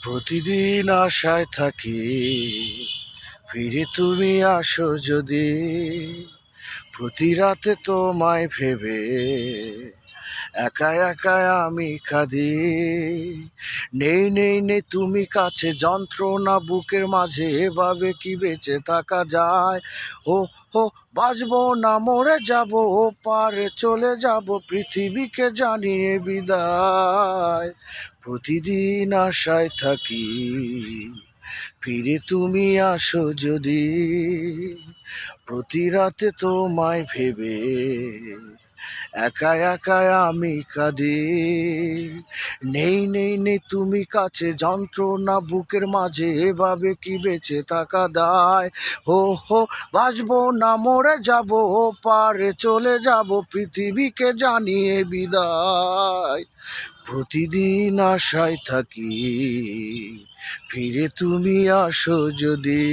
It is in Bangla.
প্রতিদিন আশায় থাকি, ফিরে তুমি আসো যদি। প্রতি রাতে তোমায় ভেবে একা একা আমি কাঁদি। নেই নেই নেই তুমি কাছে, যন্ত্রণা বুকের মাঝে, এভাবে কি বেঁচে থাকা যায়? ও ও বাঁচবো না মরে যাব, ও পারে চলে যাব, পৃথিবীকে জানিয়ে বিদায়। প্রতিদিন আশায় থাকি, ফিরে তুমি আসো যদি। প্রতি রাতে তোমায় ভেবে একা একা আমি কাঁদি। নেই নেই নেই তুমি কাছে, যন্ত্রণা বুকের মাঝে, এভাবে কি বেঁচে থাকা দায়? ও হো বাঁচবো না মরে যাব, ও পারে চলে যাব, পৃথিবীকে জানিয়ে বিদায়। প্রতিদিন আশায় থাকি, ফিরে তুমি আসো যদি।